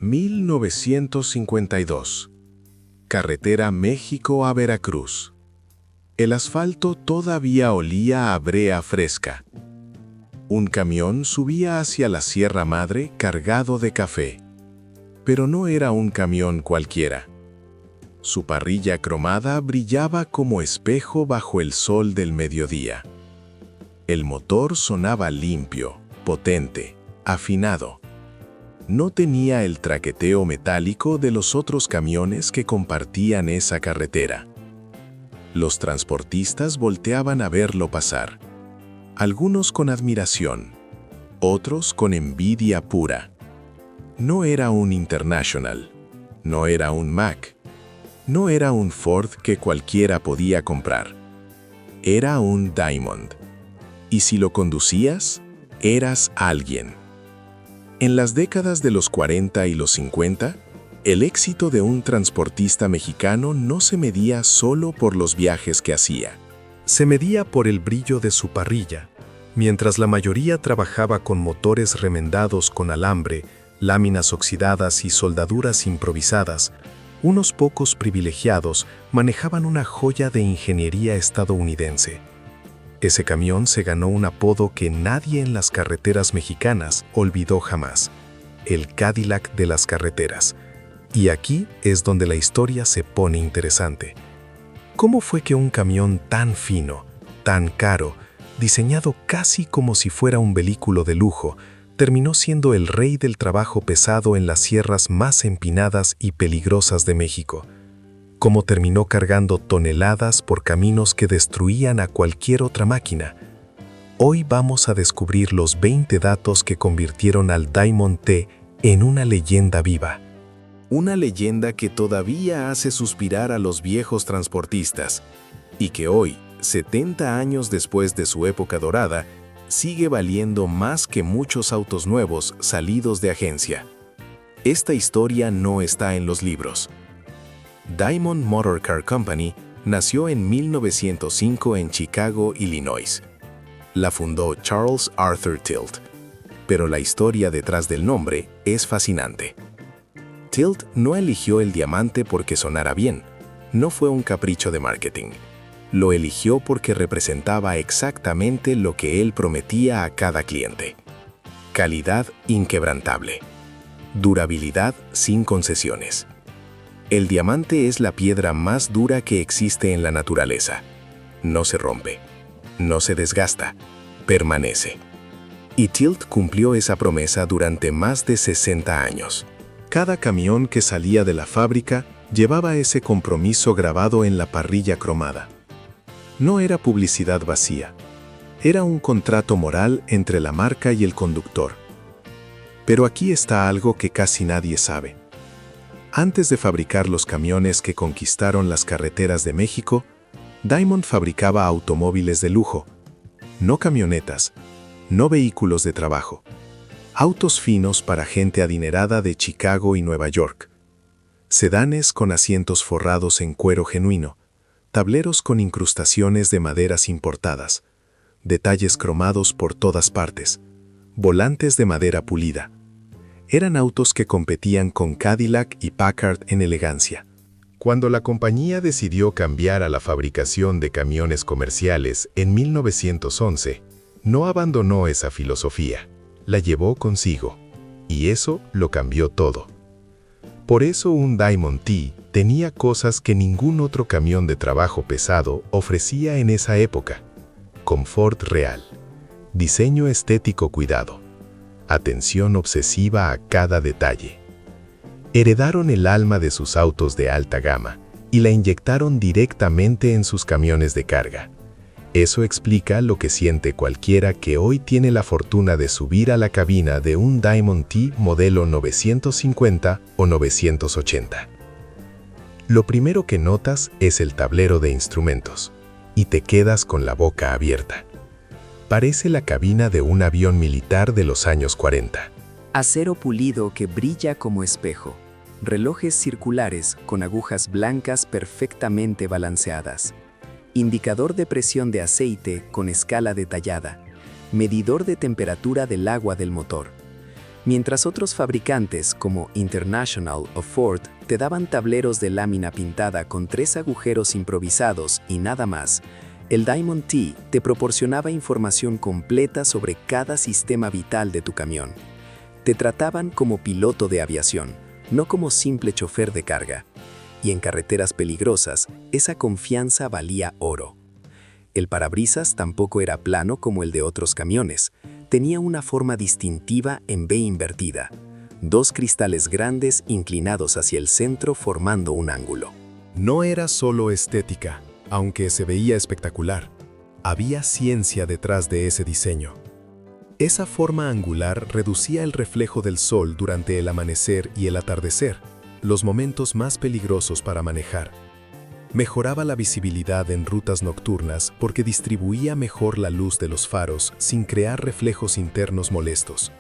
1952. Carretera México a Veracruz. El asfalto todavía olía a brea fresca. Un camión subía hacia la Sierra Madre cargado de café. Pero no era un camión cualquiera. Su parrilla cromada brillaba como espejo bajo el sol del mediodía. El motor sonaba limpio, potente, afinado. No tenía el traqueteo metálico de los otros camiones que compartían esa carretera. Los transportistas volteaban a verlo pasar. Algunos con admiración, otros con envidia pura. No era un International, no era un Mack, no era un Ford que cualquiera podía comprar. Era un Diamond. Y si lo conducías, eras alguien. En las décadas de los 40 y los 50, el éxito de un transportista mexicano no se medía solo por los viajes que hacía. Se medía por el brillo de su parrilla. Mientras la mayoría trabajaba con motores remendados con alambre, láminas oxidadas y soldaduras improvisadas, unos pocos privilegiados manejaban una joya de ingeniería estadounidense. Ese camión se ganó un apodo que nadie en las carreteras mexicanas olvidó jamás: el Cadillac de las carreteras. Y aquí es donde la historia se pone interesante. ¿Cómo fue que un camión tan fino, tan caro, diseñado casi como si fuera un vehículo de lujo, terminó siendo el rey del trabajo pesado en las sierras más empinadas y peligrosas de México? ¿Cómo terminó cargando toneladas por caminos que destruían a cualquier otra máquina? Hoy vamos a descubrir los 20 datos que convirtieron al Diamond T en una leyenda viva. Una leyenda que todavía hace suspirar a los viejos transportistas y que hoy, 70 años después de su época dorada, sigue valiendo más que muchos autos nuevos salidos de agencia. Esta historia no está en los libros. Diamond Motor Car Company nació en 1905 en Chicago, Illinois. La fundó Charles Arthur Tilt, pero la historia detrás del nombre es fascinante. Tilt no eligió el diamante porque sonara bien, no fue un capricho de marketing. Lo eligió porque representaba exactamente lo que él prometía a cada cliente: calidad inquebrantable, durabilidad sin concesiones. El diamante es la piedra más dura que existe en la naturaleza. No se rompe, no se desgasta, permanece. Y Tilt cumplió esa promesa durante más de 60 años. Cada camión que salía de la fábrica llevaba ese compromiso grabado en la parrilla cromada. No era publicidad vacía, era un contrato moral entre la marca y el conductor. Pero aquí está algo que casi nadie sabe. Antes de fabricar los camiones que conquistaron las carreteras de México, Diamond fabricaba automóviles de lujo, no camionetas, no vehículos de trabajo, autos finos para gente adinerada de Chicago y Nueva York, sedanes con asientos forrados en cuero genuino, tableros con incrustaciones de maderas importadas, detalles cromados por todas partes, volantes de madera pulida. Eran autos que competían con Cadillac y Packard en elegancia. Cuando la compañía decidió cambiar a la fabricación de camiones comerciales en 1911, no abandonó esa filosofía, la llevó consigo, y eso lo cambió todo. Por eso un Diamond T tenía cosas que ningún otro camión de trabajo pesado ofrecía en esa época: confort real, diseño estético cuidado, atención obsesiva a cada detalle. Heredaron el alma de sus autos de alta gama y la inyectaron directamente en sus camiones de carga. Eso explica lo que siente cualquiera que hoy tiene la fortuna de subir a la cabina de un Diamond T modelo 950 o 980. Lo primero que notas es el tablero de instrumentos, y te quedas con la boca abierta. Parece la cabina de un avión militar de los años 40. Acero pulido que brilla como espejo. Relojes circulares con agujas blancas perfectamente balanceadas. Indicador de presión de aceite con escala detallada. Medidor de temperatura del agua del motor. Mientras otros fabricantes como International o Ford te daban tableros de lámina pintada con 3 agujeros improvisados y nada más, el Diamond T te proporcionaba información completa sobre cada sistema vital de tu camión. Te trataban como piloto de aviación, no como simple chofer de carga. Y en carreteras peligrosas, esa confianza valía oro. El parabrisas tampoco era plano como el de otros camiones. Tenía una forma distintiva en V invertida. 2 cristales grandes inclinados hacia el centro formando un ángulo. No era solo estética, aunque se veía espectacular. Había ciencia detrás de ese diseño. Esa forma angular reducía el reflejo del sol durante el amanecer y el atardecer, los momentos más peligrosos para manejar. Mejoraba la visibilidad en rutas nocturnas porque distribuía mejor la luz de los faros sin crear reflejos internos molestos.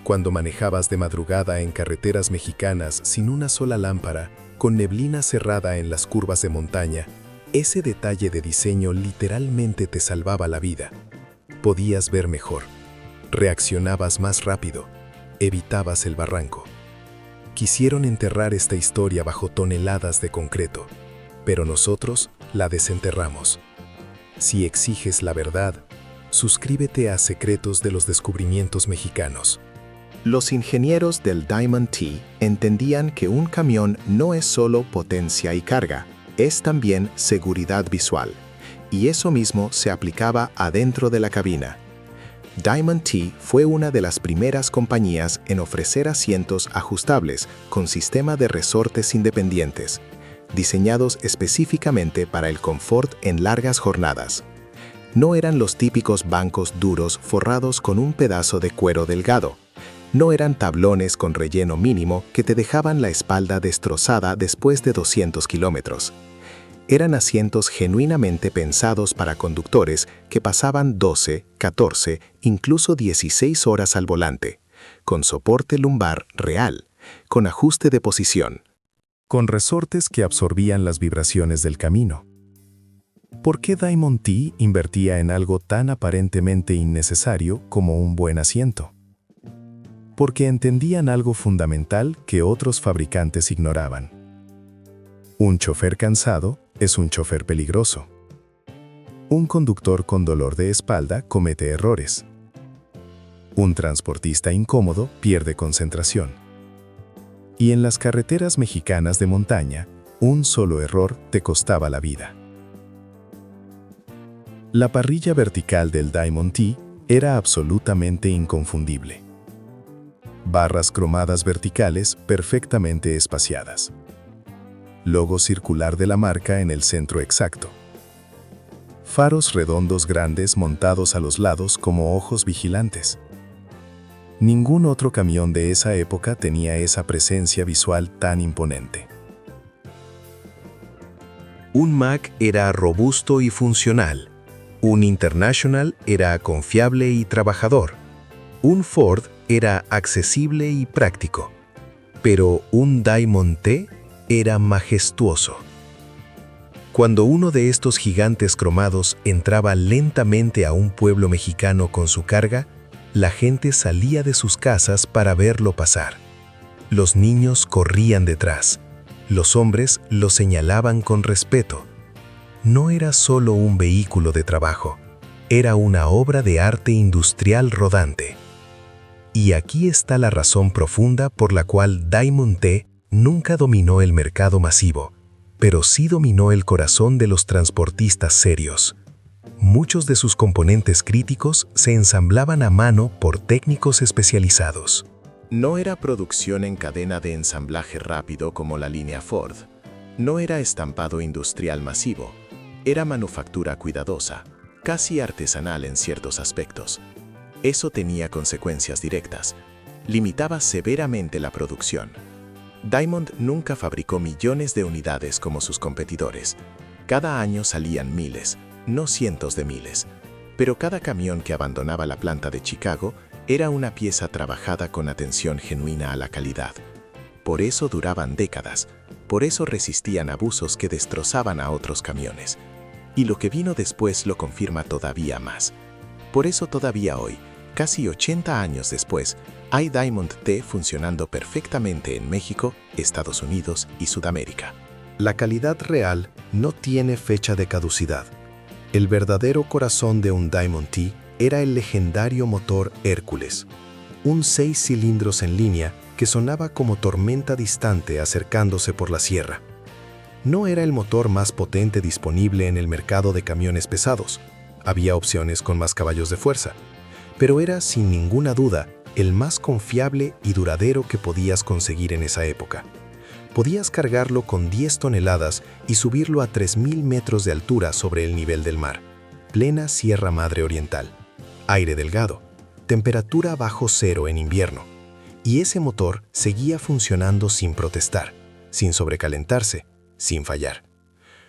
Cuando manejabas de madrugada en carreteras mexicanas sin una sola lámpara, con neblina cerrada en las curvas de montaña, ese detalle de diseño literalmente te salvaba la vida. Podías ver mejor, reaccionabas más rápido, evitabas el barranco. Quisieron enterrar esta historia bajo toneladas de concreto, pero nosotros la desenterramos. Si exiges la verdad, suscríbete a Secretos de los Descubrimientos Mexicanos. Los ingenieros del Diamond T entendían que un camión no es solo potencia y carga, es también seguridad visual, y eso mismo se aplicaba adentro de la cabina. Diamond T fue una de las primeras compañías en ofrecer asientos ajustables con sistema de resortes independientes, diseñados específicamente para el confort en largas jornadas. No eran los típicos bancos duros forrados con un pedazo de cuero delgado. No eran tablones con relleno mínimo que te dejaban la espalda destrozada después de 200 kilómetros. Eran asientos genuinamente pensados para conductores que pasaban 12, 14, incluso 16 horas al volante, con soporte lumbar real, con ajuste de posición, con resortes que absorbían las vibraciones del camino. ¿Por qué Diamond T invertía en algo tan aparentemente innecesario como un buen asiento? Porque entendían algo fundamental que otros fabricantes ignoraban. Un chofer cansado es un chofer peligroso. Un conductor con dolor de espalda comete errores. Un transportista incómodo pierde concentración. Y en las carreteras mexicanas de montaña, un solo error te costaba la vida. La parrilla vertical del Diamond T era absolutamente inconfundible. Barras cromadas verticales perfectamente espaciadas. Logo circular de la marca en el centro exacto. Faros redondos grandes montados a los lados como ojos vigilantes. Ningún otro camión de esa época tenía esa presencia visual tan imponente. Un Mack era robusto y funcional. Un International era confiable y trabajador. Un Ford era accesible y práctico. Pero un Diamond T era majestuoso. Cuando uno de estos gigantes cromados entraba lentamente a un pueblo mexicano con su carga, la gente salía de sus casas para verlo pasar. Los niños corrían detrás. Los hombres lo señalaban con respeto. No era solo un vehículo de trabajo, era una obra de arte industrial rodante. Y aquí está la razón profunda por la cual Diamond T nunca dominó el mercado masivo, pero sí dominó el corazón de los transportistas serios. Muchos de sus componentes críticos se ensamblaban a mano por técnicos especializados. No era producción en cadena de ensamblaje rápido como la línea Ford. No era estampado industrial masivo. Era manufactura cuidadosa, casi artesanal en ciertos aspectos. Eso tenía consecuencias directas. Limitaba severamente la producción. Diamond nunca fabricó millones de unidades como sus competidores. Cada año salían miles, no cientos de miles. Pero cada camión que abandonaba la planta de Chicago era una pieza trabajada con atención genuina a la calidad. Por eso duraban décadas, por eso resistían abusos que destrozaban a otros camiones. Y lo que vino después lo confirma todavía más. Por eso todavía hoy, casi 80 años después, Hay Diamond T funcionando perfectamente en México, Estados Unidos y Sudamérica. La calidad real no tiene fecha de caducidad. El verdadero corazón de un Diamond T era el legendario motor Hércules, un 6 cilindros en línea que sonaba como tormenta distante acercándose por la sierra. No era el motor más potente disponible en el mercado de camiones pesados. Había opciones con más caballos de fuerza, pero era sin ninguna duda el más confiable y duradero que podías conseguir en esa época. Podías cargarlo con 10 toneladas y subirlo a 3.000 metros de altura sobre el nivel del mar. Plena Sierra Madre Oriental. Aire delgado. Temperatura bajo cero en invierno. Y ese motor seguía funcionando sin protestar, sin sobrecalentarse, sin fallar.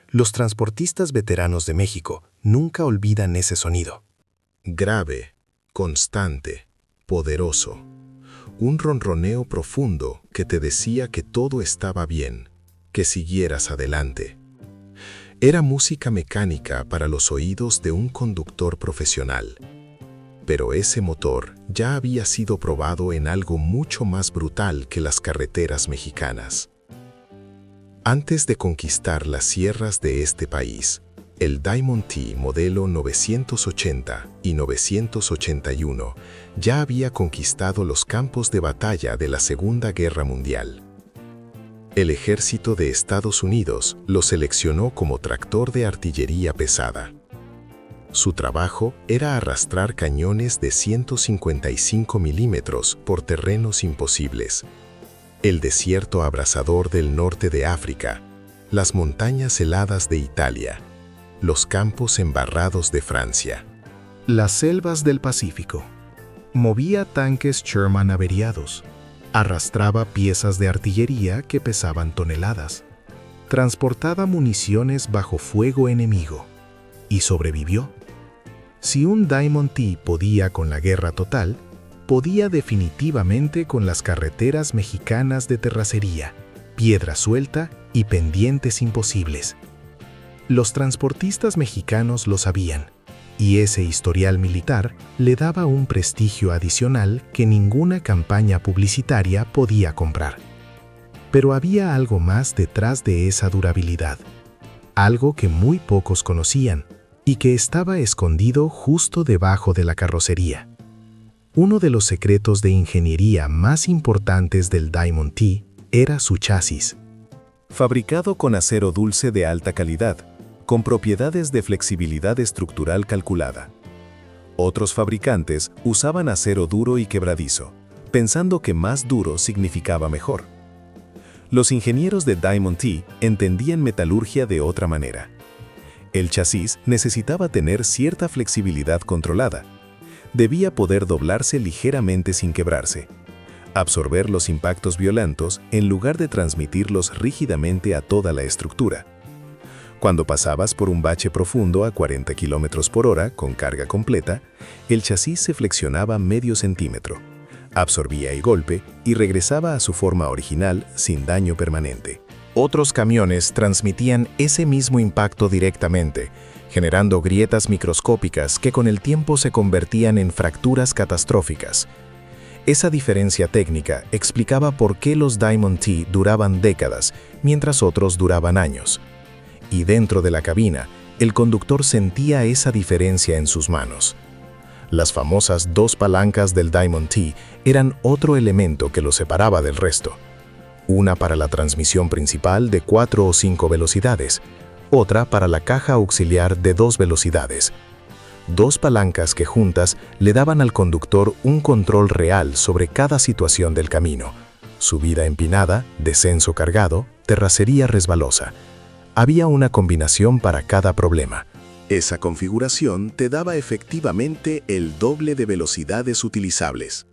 Los transportistas veteranos de México nunca olvidan ese sonido. Grave, constante, poderoso. Un ronroneo profundo que te decía que todo estaba bien, que siguieras adelante. Era música mecánica para los oídos de un conductor profesional. Pero ese motor ya había sido probado en algo mucho más brutal que las carreteras mexicanas. Antes de conquistar las sierras de este país, el Diamond T modelo 980 y 981 ya había conquistado los campos de batalla de la Segunda Guerra Mundial. El ejército de Estados Unidos lo seleccionó como tractor de artillería pesada. Su trabajo era arrastrar cañones de 155 milímetros por terrenos imposibles. El desierto abrasador del norte de África, las montañas heladas de Italia, los campos embarrados de Francia. Las selvas del Pacífico. Movía tanques Sherman averiados. Arrastraba piezas de artillería que pesaban toneladas. Transportaba municiones bajo fuego enemigo. Y sobrevivió. Si un Diamond T podía con la guerra total, podía definitivamente con las carreteras mexicanas de terracería, piedra suelta y pendientes imposibles. Los transportistas mexicanos lo sabían, y ese historial militar le daba un prestigio adicional que ninguna campaña publicitaria podía comprar. Pero había algo más detrás de esa durabilidad, algo que muy pocos conocían y que estaba escondido justo debajo de la carrocería. Uno de los secretos de ingeniería más importantes del Diamond T era su chasis. Fabricado con acero dulce de alta calidad, con propiedades de flexibilidad estructural calculada. Otros fabricantes usaban acero duro y quebradizo, pensando que más duro significaba mejor. Los ingenieros de Diamond T entendían metalurgia de otra manera. El chasis necesitaba tener cierta flexibilidad controlada. Debía poder doblarse ligeramente sin quebrarse, absorber los impactos violentos en lugar de transmitirlos rígidamente a toda la estructura. Cuando pasabas por un bache profundo a 40 km por hora con carga completa, el chasis se flexionaba medio centímetro, absorbía el golpe y regresaba a su forma original sin daño permanente. Otros camiones transmitían ese mismo impacto directamente, generando grietas microscópicas que con el tiempo se convertían en fracturas catastróficas. Esa diferencia técnica explicaba por qué los Diamond T duraban décadas, mientras otros duraban años. Y dentro de la cabina, el conductor sentía esa diferencia en sus manos. Las famosas dos palancas del Diamond T eran otro elemento que lo separaba del resto. Una para la transmisión principal de 4 o 5 velocidades, otra para la caja auxiliar de 2 velocidades. Dos palancas que juntas le daban al conductor un control real sobre cada situación del camino. Subida empinada, descenso cargado, terracería resbalosa. Había una combinación para cada problema. Esa configuración te daba efectivamente el doble de velocidades utilizables.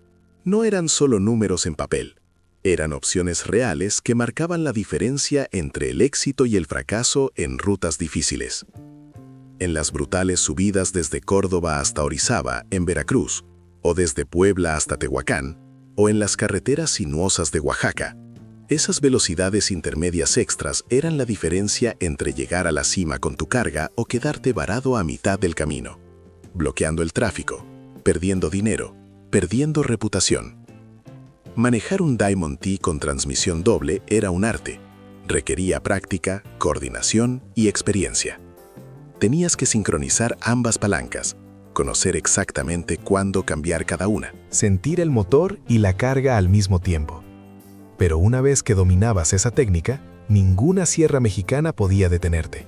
No eran solo números en papel. Eran opciones reales que marcaban la diferencia entre el éxito y el fracaso en rutas difíciles. En las brutales subidas desde Córdoba hasta Orizaba, en Veracruz, o desde Puebla hasta Tehuacán, o en las carreteras sinuosas de Oaxaca, esas velocidades intermedias extras eran la diferencia entre llegar a la cima con tu carga o quedarte varado a mitad del camino, bloqueando el tráfico, perdiendo dinero, perdiendo reputación. Manejar un Diamond T con transmisión doble era un arte. Requería práctica, coordinación y experiencia. Tenías que sincronizar ambas palancas, conocer exactamente cuándo cambiar cada una. Sentir el motor y la carga al mismo tiempo. Pero una vez que dominabas esa técnica, ninguna sierra mexicana podía detenerte.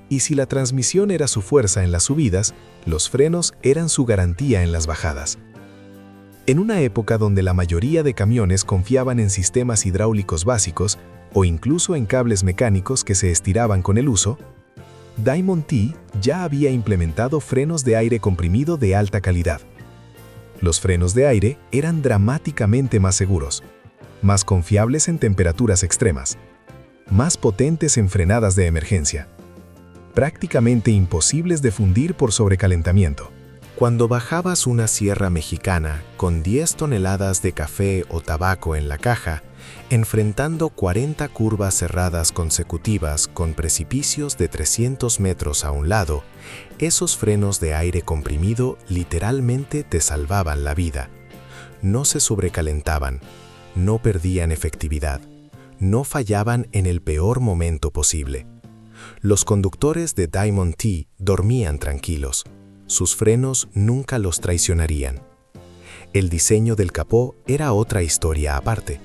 Y si la transmisión era su fuerza en las subidas, los frenos eran su garantía en las bajadas. En una época donde la mayoría de camiones confiaban en sistemas hidráulicos básicos o incluso en cables mecánicos que se estiraban con el uso, Diamond T ya había implementado frenos de aire comprimido de alta calidad. Los frenos de aire eran dramáticamente más seguros, más confiables en temperaturas extremas, más potentes en frenadas de emergencia, prácticamente imposibles de fundir por sobrecalentamiento. Cuando bajabas una sierra mexicana con 10 toneladas de café o tabaco en la caja, enfrentando 40 curvas cerradas consecutivas con precipicios de 300 metros a un lado, esos frenos de aire comprimido literalmente te salvaban la vida. No se sobrecalentaban, no perdían efectividad, no fallaban en el peor momento posible. Los conductores de Diamond T dormían tranquilos. Sus frenos nunca los traicionarían. El diseño del capó era otra historia aparte.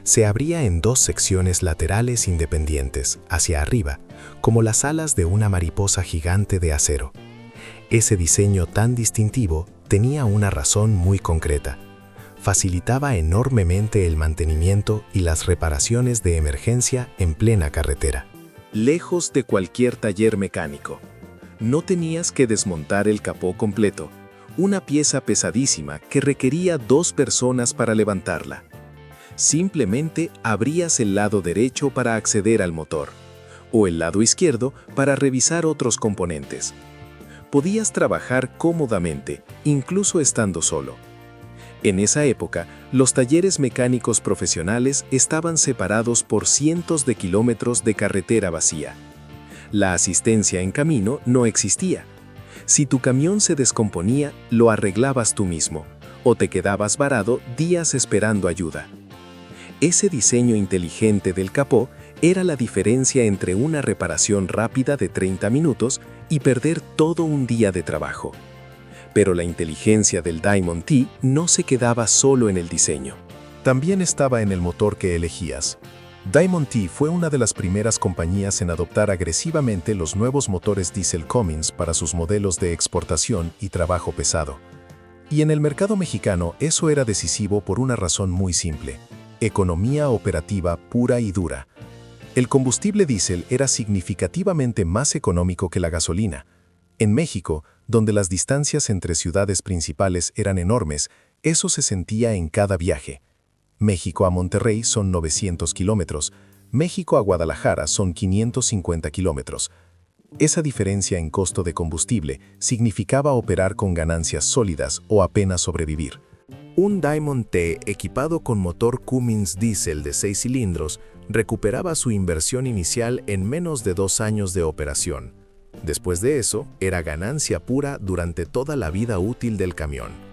Se abría en dos secciones laterales independientes, hacia arriba, como las alas de una mariposa gigante de acero. Ese diseño tan distintivo tenía una razón muy concreta. Facilitaba enormemente el mantenimiento y las reparaciones de emergencia en plena carretera. Lejos de cualquier taller mecánico. No tenías que desmontar el capó completo, una pieza pesadísima que requería 2 personas para levantarla. Simplemente abrías el lado derecho para acceder al motor, o el lado izquierdo para revisar otros componentes. Podías trabajar cómodamente, incluso estando solo. En esa época, los talleres mecánicos profesionales estaban separados por cientos de kilómetros de carretera vacía. La asistencia en camino no existía. Si tu camión se descomponía, lo arreglabas tú mismo, o te quedabas varado días esperando ayuda. Ese diseño inteligente del capó era la diferencia entre una reparación rápida de 30 minutos y perder todo un día de trabajo. Pero la inteligencia del Diamond T no se quedaba solo en el diseño. También estaba en el motor que elegías. Diamond T fue una de las primeras compañías en adoptar agresivamente los nuevos motores diésel Cummins para sus modelos de exportación y trabajo pesado. Y en el mercado mexicano eso era decisivo por una razón muy simple: economía operativa pura y dura. El combustible diésel era significativamente más económico que la gasolina. En México, donde las distancias entre ciudades principales eran enormes, eso se sentía en cada viaje. México a Monterrey son 900 kilómetros, México a Guadalajara son 550 kilómetros. Esa diferencia en costo de combustible significaba operar con ganancias sólidas o apenas sobrevivir. Un Diamond T equipado con motor Cummins diésel de 6 cilindros recuperaba su inversión inicial en menos de 2 años de operación. Después de eso, era ganancia pura durante toda la vida útil del camión.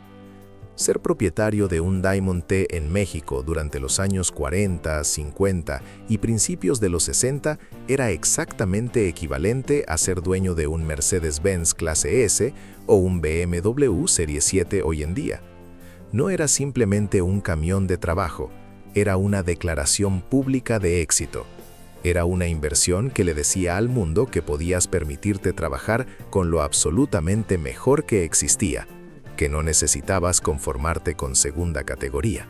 Ser propietario de un Diamond T en México durante los años 40, 50 y principios de los 60 era exactamente equivalente a ser dueño de un Mercedes-Benz Clase S o un BMW Serie 7 hoy en día. No era simplemente un camión de trabajo, era una declaración pública de éxito. Era una inversión que le decía al mundo que podías permitirte trabajar con lo absolutamente mejor que existía, que no necesitabas conformarte con segunda categoría.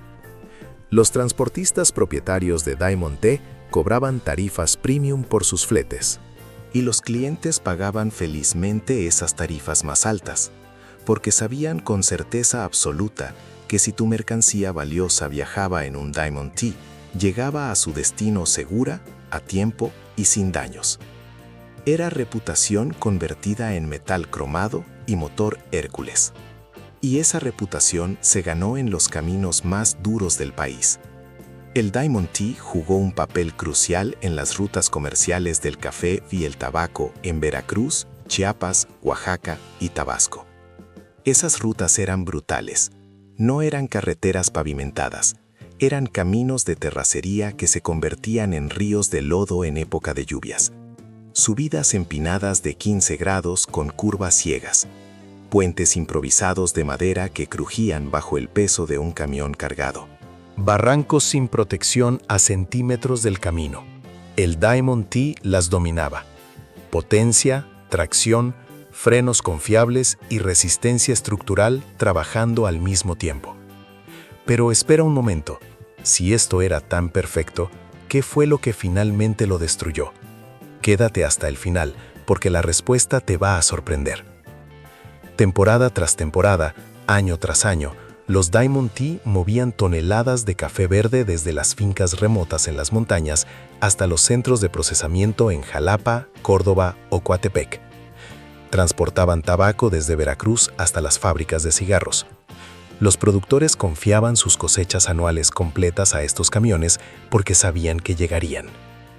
Los transportistas propietarios de Diamond T cobraban tarifas premium por sus fletes, y los clientes pagaban felizmente esas tarifas más altas, porque sabían con certeza absoluta que si tu mercancía valiosa viajaba en un Diamond T, llegaba a su destino segura, a tiempo y sin daños. Era reputación convertida en metal cromado y motor Hércules. Y esa reputación se ganó en los caminos más duros del país. El Diamond T jugó un papel crucial en las rutas comerciales del café y el tabaco en Veracruz, Chiapas, Oaxaca y Tabasco. Esas rutas eran brutales. No eran carreteras pavimentadas, eran caminos de terracería que se convertían en ríos de lodo en época de lluvias. Subidas empinadas de 15 grados con curvas ciegas. Puentes improvisados de madera que crujían bajo el peso de un camión cargado. Barrancos sin protección a centímetros del camino. El Diamond T las dominaba. Potencia, tracción, frenos confiables y resistencia estructural trabajando al mismo tiempo. Pero espera un momento, si esto era tan perfecto, ¿qué fue lo que finalmente lo destruyó? Quédate hasta el final, porque la respuesta te va a sorprender. Temporada tras temporada, año tras año, los Diamond T movían toneladas de café verde desde las fincas remotas en las montañas hasta los centros de procesamiento en Jalapa, Córdoba o Coatepec. Transportaban tabaco desde Veracruz hasta las fábricas de cigarros. Los productores confiaban sus cosechas anuales completas a estos camiones porque sabían que llegarían.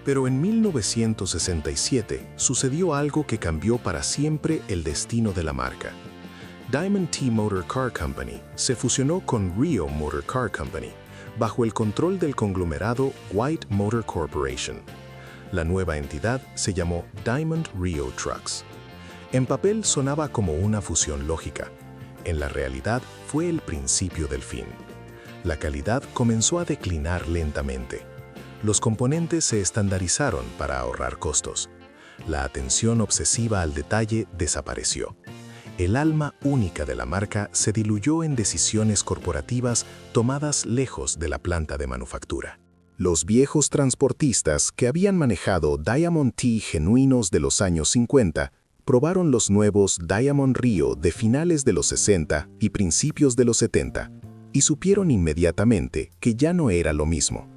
Pero en 1967 sucedió algo que cambió para siempre el destino de la marca. Diamond T Motor Car Company se fusionó con Rio Motor Car Company bajo el control del conglomerado White Motor Corporation. La nueva entidad se llamó Diamond Rio Trucks. En papel sonaba como una fusión lógica. En la realidad fue el principio del fin. La calidad comenzó a declinar lentamente. Los componentes se estandarizaron para ahorrar costos. La atención obsesiva al detalle desapareció. El alma única de la marca se diluyó en decisiones corporativas tomadas lejos de la planta de manufactura. Los viejos transportistas que habían manejado Diamond T genuinos de los años 50 probaron los nuevos Diamond Rio de finales de los 60 y principios de los 70 y supieron inmediatamente que ya no era lo mismo.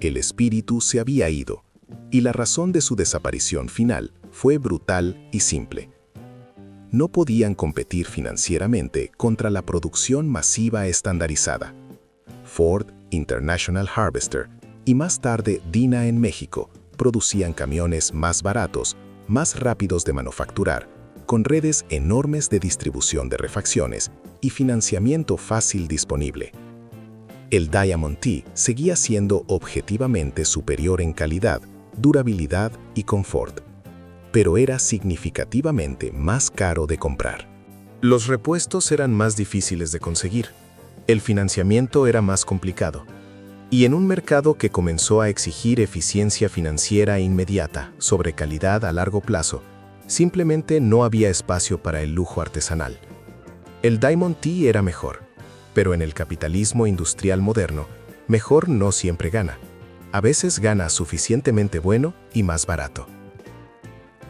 El espíritu se había ido y la razón de su desaparición final fue brutal y simple. No podían competir financieramente contra la producción masiva estandarizada. Ford, International Harvester y más tarde Dina en México producían camiones más baratos, más rápidos de manufacturar, con redes enormes de distribución de refacciones y financiamiento fácil disponible. El Diamond T seguía siendo objetivamente superior en calidad, durabilidad y confort, pero era significativamente más caro de comprar. Los repuestos eran más difíciles de conseguir, el financiamiento era más complicado, y en un mercado que comenzó a exigir eficiencia financiera inmediata sobre calidad a largo plazo, simplemente no había espacio para el lujo artesanal. El Diamond T era mejor, pero en el capitalismo industrial moderno, mejor no siempre gana. A veces gana suficientemente bueno y más barato.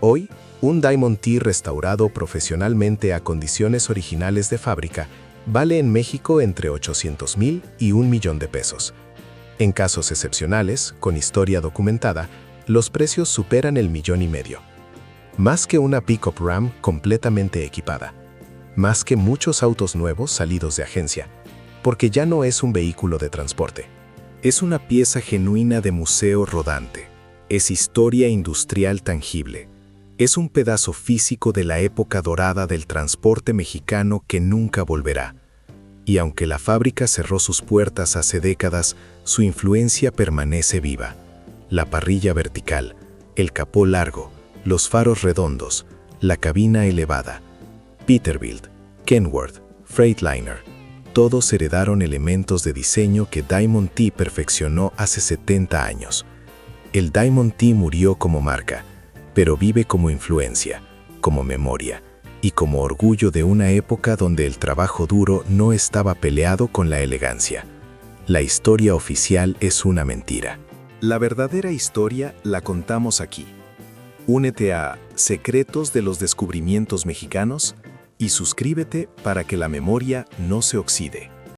Hoy, un Diamond T restaurado profesionalmente a condiciones originales de fábrica vale en México entre 800,000 y 1 millón de pesos. En casos excepcionales, con historia documentada, los precios superan el 1,5 millones. Más que una pickup Ram completamente equipada. Más que muchos autos nuevos salidos de agencia, porque ya no es un vehículo de transporte. Es una pieza genuina de museo rodante. Es historia industrial tangible. Es un pedazo físico de la época dorada del transporte mexicano que nunca volverá. Y aunque la fábrica cerró sus puertas hace décadas, su influencia permanece viva. La parrilla vertical, el capó largo, los faros redondos, la cabina elevada. Peterbilt, Kenworth, Freightliner, todos heredaron elementos de diseño que Diamond T perfeccionó hace 70 años. El Diamond T murió como marca, pero vive como influencia, como memoria y como orgullo de una época donde el trabajo duro no estaba peleado con la elegancia. La historia oficial es una mentira. La verdadera historia la contamos aquí. Únete a Secretos de los Descubrimientos Mexicanos y suscríbete para que la memoria no se oxide.